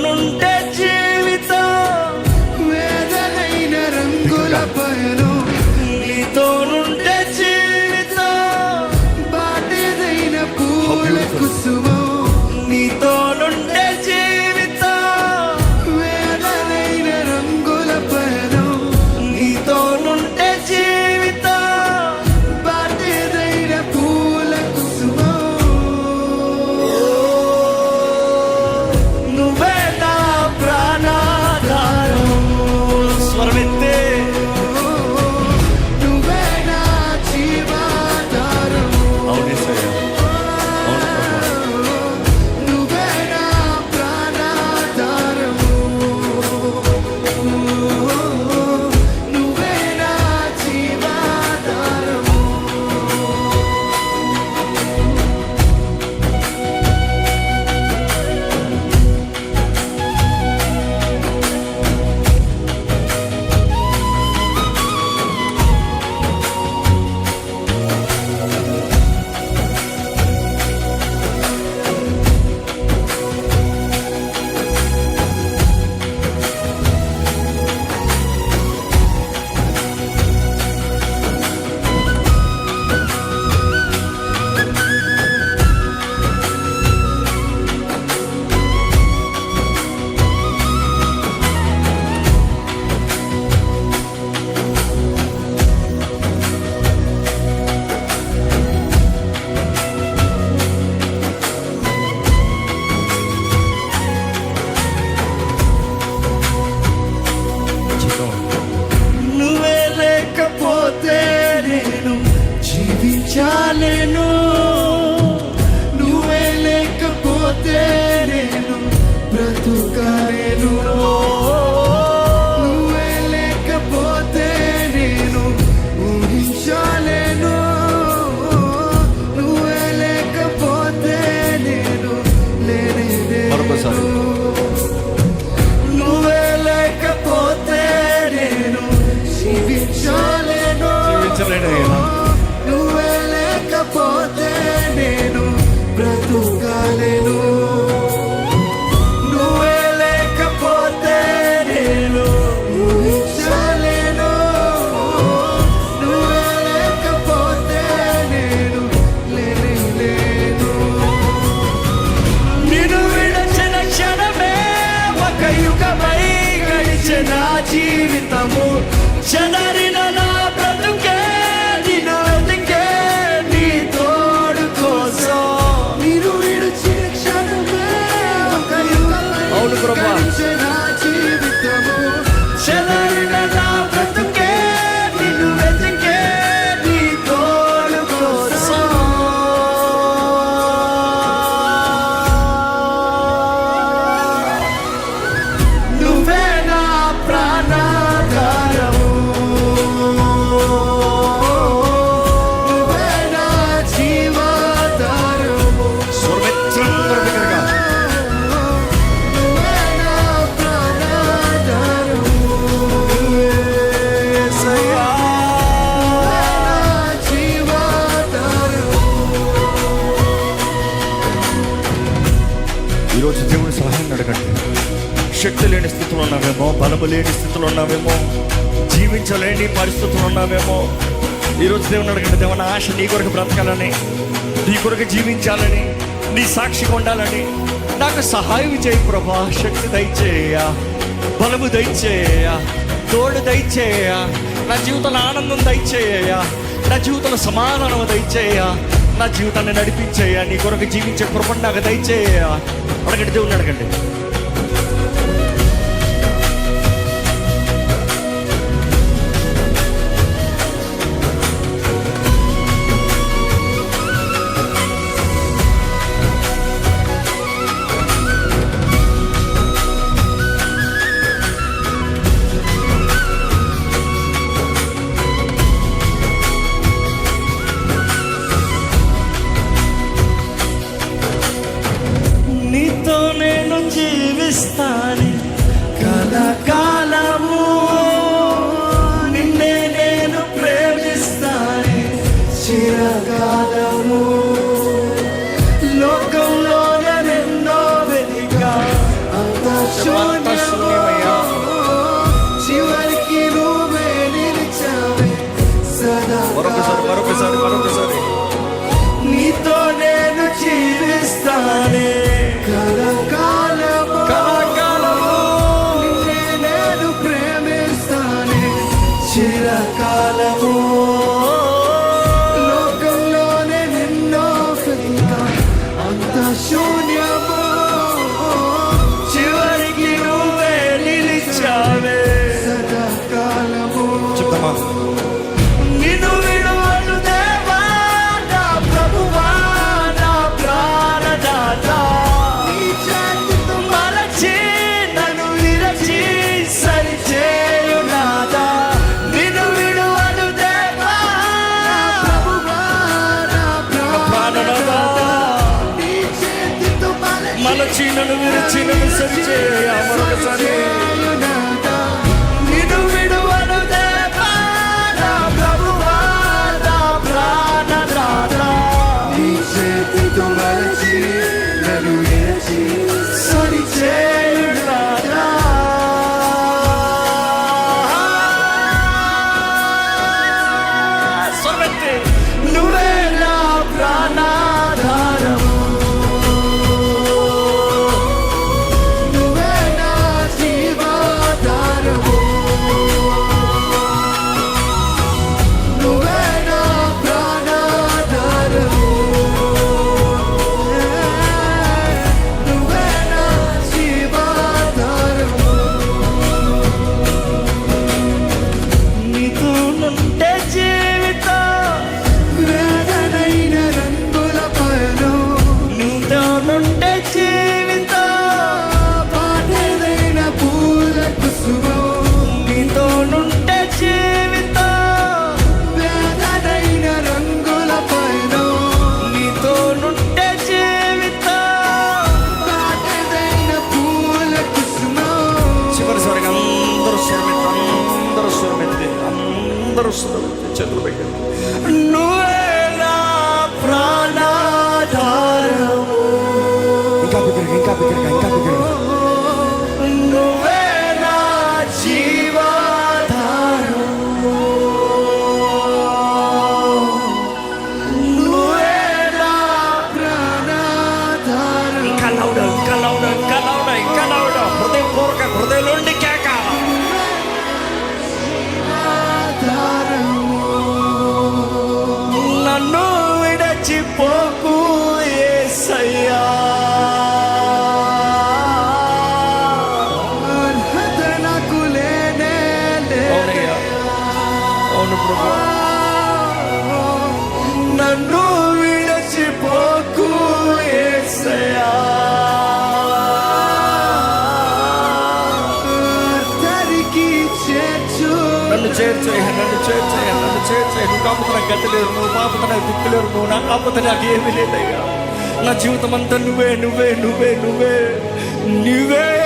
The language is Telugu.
నుండే జీవితం, వేదనైన రంగుల పయనం, నీతో నుండే జీవితం, బాటేదైన పూల కుసుమం, నీతో నుండే జీవితం, వేదనైన రంగుల పయనం, నీతో నుండే జీవితం, బాటేదైన పూల కుసుమం. నువ్వే నా ప్రాణాధారం. స్వరమెత్తే నువ్వే నా జీవాధారం, అవునేసయ్యా, అవును ప్రభా. నువ్వే నా ప్రాణాధారం, నువ్వే నా జీవాధారం. నువ్వే లేకపోతే నేను జీవించాలేను, నువ్వే లేకపోతే నేను బ్రతుకలేను, నువ్వే లేకపోతే నేను ఊహించలేను, నువ్వే లేకపోతే నేను మరొకసారి. నువ్వే లేకపోతే నేను జీవించలేను, జీవించలేనయ్యా. నువ్వే లేకపోతే నేను బ్రతుకలేను, నువ్వే లేకపోతే నేను ఊహించలేను, నువ్వే లేకపోతే నేను లేను. నిన్ను విడచిన క్షణమే ఒక యుగమై గడిచిన జీవితము, చెదరిన నా బ్రతుకే నిన్ను వెతికే నీ తోడు కోసం. నిన్ను విడిచిన క్షణమే ఒక యుగమై అవును ప్రభా. గడిచిన జీవితము, చెదరిన నా బ్రతుకే నిన్ను వెతికే నీ తోడు కోసం. నువ్వే నా ప్రాణాధారము, నువ్వే నా జీవాధారము, స్వరమెత్తందరూ బిగ్గరగా. నువ్వే నా ప్రాణాధారము, యేసయ్యా. నువ్వే నా జీవాధారము. ఈరోజు దేవుని సహాయం అడగండి. శక్తి లేని స్థితిలో ఉన్నావేమో, బలము లేని స్థితిలో ఉన్నావేమో, జీవించలేని పరిస్థితులు ఉన్నావేమో. ఈరోజు దేవుని అడగండి, దేవా నా ఆశ నీ కొరకు బ్రతకాలని, నీ కొరకు జీవించాలని, నీ సాక్షిగా ఉండాలని నాకు సహాయం చేయి ప్రభా. శక్తి దయచేయ, బలము దయచేయ, తోడు దయచేయ, నా జీవితంలో ఆనందం దయచేయ, నా జీవితంలో సమాధానం దయచేయ, నా జీవితాన్ని నడిపించేయ, నీ కొరకు జీవించే కృపను నాకు దయచేయ. అడగండి, దేవుని అడగండి. నీతో నేను జీవించాలి. అంతా శూన్యమయ్యా. చివరికి నువ్వే నిలిచావే సదా. మరొకసారి నీతో నేను జీవిస్తానే కలకాలము నిన్నే నేను ప్రేమిస్తానే చిరకాలము. లోకంలోనే నిన్నో వెతిక అంత శూన్యము. చివరికి నువ్వే నిలిచావే. సదాకాలము చెప్తామా? నిన్ను విడువను దేవా నా ప్రభువా నా ప్రాణదాత. నీ చేతితో మరచి నన్ను విరచి సరిచేయునాదా. నిన్ను విడువను దేవా ప్రభువా నా ప్రాణదాత. నీ చేతితో మలచి నన్ను విరచి నన్ను సరిచేయ. మరొకసారి నిన్ను విడువను దేవా నా ప్రభువా నా ప్రాణదాత. నీ చేతితో మలచి నన్ను విరచి సరిచేయునాదా. స్వరమెత్తి. నువ్వే నా ప్రాణాధారము. నువ్వే నా జీవాధారము. నువ్వే నా ప్రాణాధారము. నువ్వే నా జీవాధారము. నీతో నుంటే జీవితం. వేదనైన రంగుల పయనం నీతో నుంటే జీవితం. పాటలైన పూల కుసుమం. నీతో నుంటే జీవితం. వేదనైన రంగుల పయనం నీతో నుంటే జీవితం. పాటలైన పూల కుసుమం. చివరిసారిగా అందరూ స్వరమెత్తి చేతులు పెట్టండి. నువ్వే నా ప్రాణాధారము. ఇంకా బిగ్గరగా. నువ్వే నా జీవాధారము. నువ్వే నా ప్రాణాధారం. ఇంకా లౌడ్. హృదయపూర్వక హృదయంలోండి కేక. నన్ను విడచిపోకు యేసయ్యా. అర్హత నాకు లేనే అవునయ్యా. అవును ప్రభు. నన్ను విడచిపోకు యేసయ్యా. అందరికి చేర్చు. నన్ను చేర్చేయ. నువ్వు కాకపోతే నాకు గతి లేదు. నువ్వు కాకపోతే నాకు దిక్కు లేరు. నువ్వు నాకు కాకపోతే నాకు ఏమీ లేదయ్యా. నా జీవితం అంతా నువ్వే.